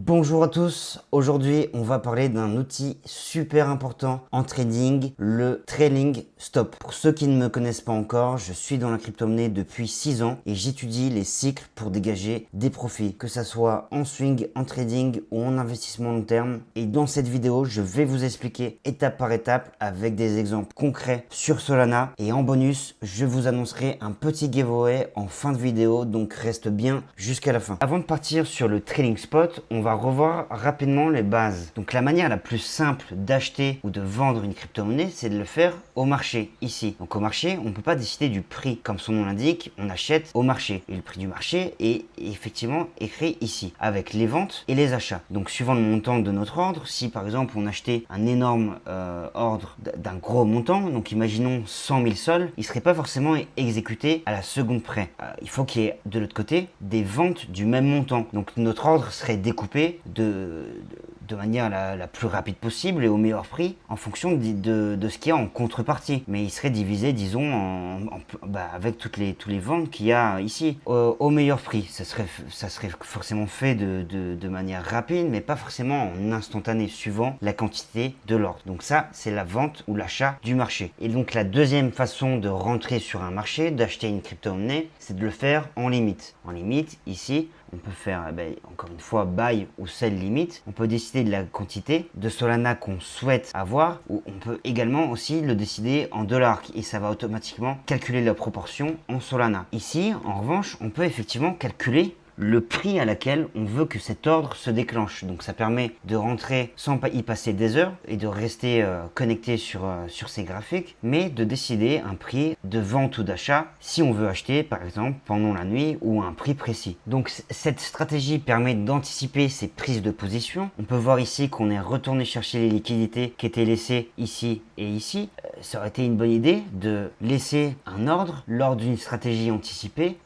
Bonjour à tous, aujourd'hui on va parler d'un outil super important en trading, le trailing stop. Pour ceux qui ne me connaissent pas encore, je suis dans la crypto-monnaie depuis 6 ans et j'étudie les cycles pour dégager des profits, que ça soit en swing, en trading ou en investissement long terme. Et dans cette vidéo, je vais vous expliquer étape par étape avec des exemples concrets sur Solana. Et en bonus, je vous annoncerai un petit giveaway en fin de vidéo, donc reste bien jusqu'à la fin. Avant de partir sur le trailing spot, on va revoir rapidement les bases. Donc la manière la plus simple d'acheter ou de vendre une crypto-monnaie, c'est de le faire au marché, ici. Donc au marché, on ne peut pas décider du prix. Comme son nom l'indique, on achète au marché. Et le prix du marché est effectivement écrit ici, avec les ventes et les achats. Donc suivant le montant de notre ordre, si par exemple on achetait un énorme ordre d'un gros montant, donc imaginons 100 000 sols, il ne serait pas forcément exécuté à la seconde près. Il faut qu'il y ait de l'autre côté des ventes du même montant. Donc notre ordre serait découpé de manière la plus rapide possible et au meilleur prix en fonction de ce qu'il y a en contrepartie. Mais il serait divisé, disons, avec tous les ventes qu'il y a ici au meilleur prix. Ça serait forcément fait de manière rapide, mais pas forcément en instantané, suivant la quantité de l'ordre. Donc ça, c'est la vente ou l'achat du marché. Et donc la deuxième façon de rentrer sur un marché, d'acheter une crypto-monnaie, c'est de le faire en limite. En limite, ici, on peut faire, encore une fois, buy ou sell limite. On peut décider de la quantité de Solana qu'on souhaite avoir, ou on peut également aussi le décider en dollars et ça va automatiquement calculer la proportion en Solana. Ici, en revanche, on peut effectivement calculer le prix à laquelle on veut que cet ordre se déclenche. Donc ça permet de rentrer sans y passer des heures et de rester connecté sur ces graphiques, mais de décider un prix de vente ou d'achat si on veut acheter par exemple pendant la nuit ou à un prix précis. Donc cette stratégie permet d'anticiper ces prises de position. On peut voir ici qu'on est retourné chercher les liquidités qui étaient laissées ici et ici. Ça aurait été une bonne idée de laisser un ordre lors d'une stratégie anticipée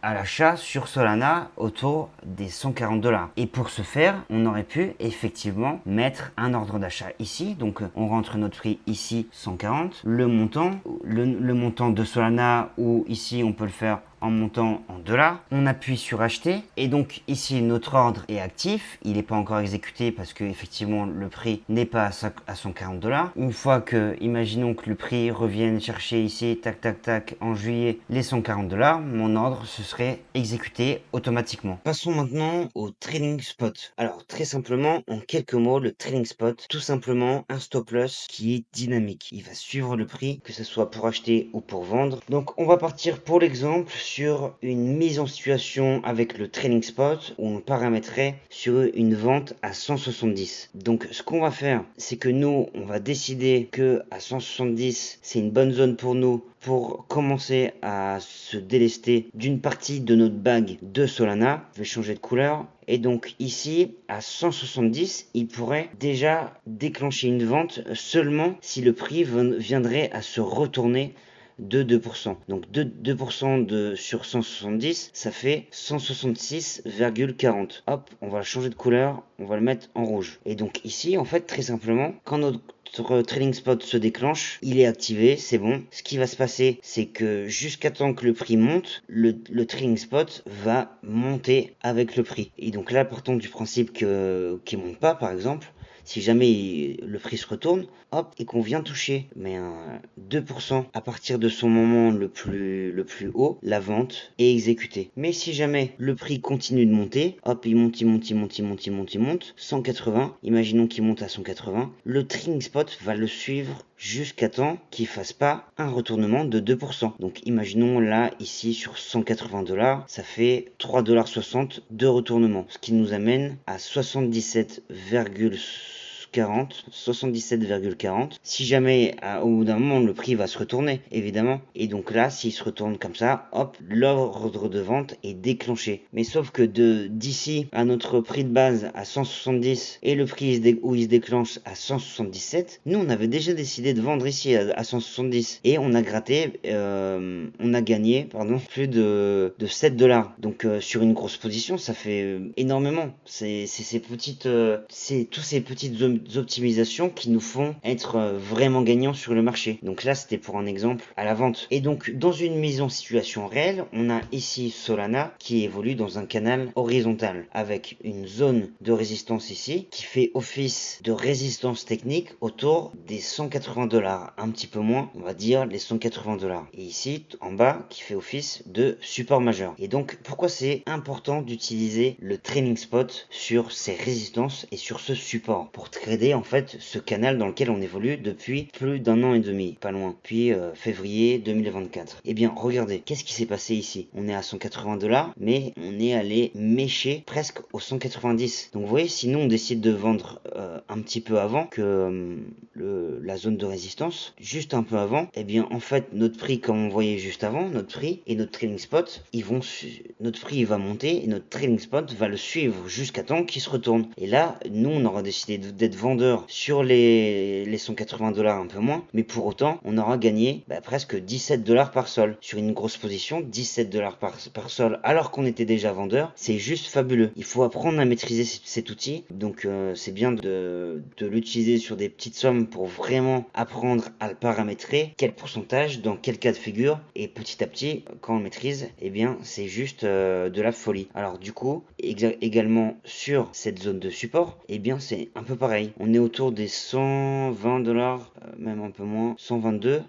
à l'achat sur Solana autour des 140 $. Et pour ce faire, on aurait pu effectivement mettre un ordre d'achat ici. Donc on rentre notre prix ici 140, le montant de Solana, ou ici on peut le faire en montant en dollars. On appuie sur acheter et donc ici notre ordre est actif. Il n'est pas encore exécuté parce que effectivement le prix n'est pas à 140 $. Une fois que, imaginons que le prix revienne chercher ici, tac tac tac, en juillet, les 140 $, mon ordre se serait exécuté automatiquement. Passons maintenant au trading spot. Alors très simplement, en quelques mots, le trading spot, tout simplement un stop loss qui est dynamique. Il va suivre le prix, que ce soit pour acheter ou pour vendre. Donc on va partir pour l'exemple sur une mise en situation avec le trading spot où on paramétrait sur une vente à 170. Donc ce qu'on va faire, c'est que nous, on va décider que à 170, c'est une bonne zone pour nous pour commencer à se délester d'une partie de notre bague de Solana. Je vais changer de couleur. Et donc ici, à 170, il pourrait déjà déclencher une vente seulement si le prix viendrait à se retourner de 2%. Donc 2% sur 170, ça fait 166,40. Hop, on va changer de couleur, on va le mettre en rouge. Et donc ici, en fait, très simplement, quand notre trading spot se déclenche, il est activé, c'est bon. Ce qui va se passer, c'est que jusqu'à temps que le prix monte, le trading spot va monter avec le prix. Et donc là, partons du principe qu'il ne monte pas, par exemple, si jamais le prix se retourne, hop, et qu'on vient toucher 2% à partir de son moment le plus haut, la vente est exécutée. Mais si jamais le prix continue de monter, hop, il monte, 180, imaginons qu'il monte à 180, le trading spot va le suivre jusqu'à temps qu'il fasse pas un retournement de 2%. Donc imaginons là, ici, sur 180 $, ça fait 3,60 $ de retournement, ce qui nous amène à 77,40. Si jamais au bout d'un moment le prix va se retourner, évidemment, et donc là s'il se retourne comme ça, hop, l'ordre de vente est déclenché. Mais sauf que d'ici à notre prix de base à 170 et le prix où il se déclenche à 177, nous on avait déjà décidé de vendre ici à 170 et on a gratté, on a gagné plus de 7 $. Donc sur une grosse position, ça fait énormément. C'est tous ces petites optimisations qui nous font être vraiment gagnants sur le marché. Donc là, c'était pour un exemple à la vente. Et donc, dans une mise en situation réelle, on a ici Solana qui évolue dans un canal horizontal avec une zone de résistance ici qui fait office de résistance technique autour des 180 $, un petit peu moins, on va dire les 180 $. Et ici, en bas, qui fait office de support majeur. Et donc, pourquoi c'est important d'utiliser le trailing spot sur ces résistances et sur ce support pour trader en fait ce canal dans lequel on évolue depuis plus d'1 an et demi, pas loin, puis février 2024. Et bien, regardez, qu'est-ce qui s'est passé ici? On est à 180 $, mais on est allé mécher presque aux 190. Donc vous voyez, si nous on décide de vendre un petit peu avant que la zone de résistance, juste un peu avant, et bien en fait notre prix, comme on voyait juste avant, notre prix et notre trailing spot, notre prix il va monter et notre trailing spot va le suivre jusqu'à temps qu'il se retourne. Et là, nous on aura décidé d'être vendeur sur les 180 $, un peu moins, mais pour autant on aura gagné presque 17 $ par sol sur une grosse position. 17 $ par sol alors qu'on était déjà vendeur, c'est juste fabuleux. Il faut apprendre à maîtriser cet outil, donc c'est bien de l'utiliser sur des petites sommes pour vraiment apprendre à le paramétrer, quel pourcentage, dans quel cas de figure, et petit à petit, quand on maîtrise, eh bien c'est juste de la folie. Alors du coup, également sur cette zone de support, eh bien c'est un peu pareil. On est autour des 120 $, même un peu moins, 122,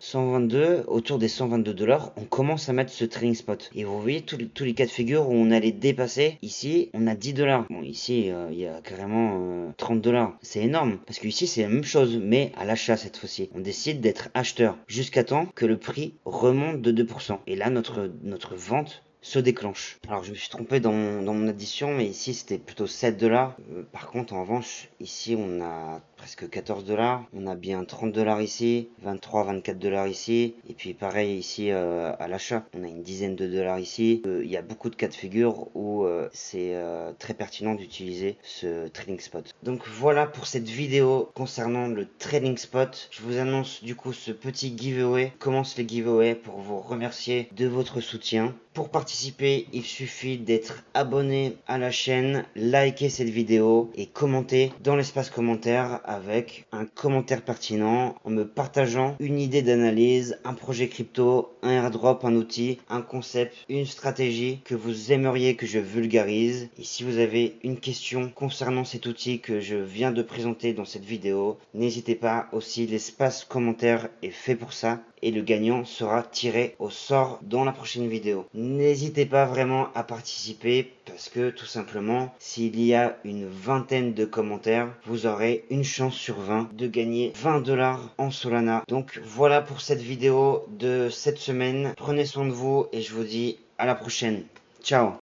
autour des 122 $, on commence à mettre ce trailing spot. Et vous voyez tous les cas de figure où on allait dépasser. Ici, on a 10 $. Bon, ici, il y a carrément 30 $. C'est énorme, parce que ici, c'est la même chose, mais à l'achat cette fois-ci. On décide d'être acheteur jusqu'à temps que le prix remonte de 2%. Et là, notre vente se déclenche. Alors je me suis trompé dans mon addition, mais ici c'était plutôt 7 $. Par contre, en revanche, ici on a presque 14 $, on a bien 30 $ ici, 24 $ ici, et puis pareil ici à l'achat, on a une dizaine de dollars ici. Il y a beaucoup de cas de figure où c'est très pertinent d'utiliser ce trading spot. Donc voilà pour cette vidéo concernant le trading spot. Je vous annonce du coup ce petit giveaway. Commence les giveaways pour vous remercier de votre soutien. Pour participer, il suffit d'être abonné à la chaîne, liker cette vidéo et commenter dans l'espace commentaire avec un commentaire pertinent en me partageant une idée d'analyse, un projet crypto, un airdrop, un outil, un concept, une stratégie que vous aimeriez que je vulgarise. Et si vous avez une question concernant cet outil que je viens de présenter dans cette vidéo, n'hésitez pas aussi, l'espace commentaire est fait pour ça. Et le gagnant sera tiré au sort dans la prochaine vidéo. N'hésitez pas vraiment à participer parce que tout simplement, s'il y a une vingtaine de commentaires, vous aurez une chance sur 20 de gagner 20 $ en Solana. Donc voilà pour cette vidéo de cette semaine. Prenez soin de vous et je vous dis à la prochaine. Ciao.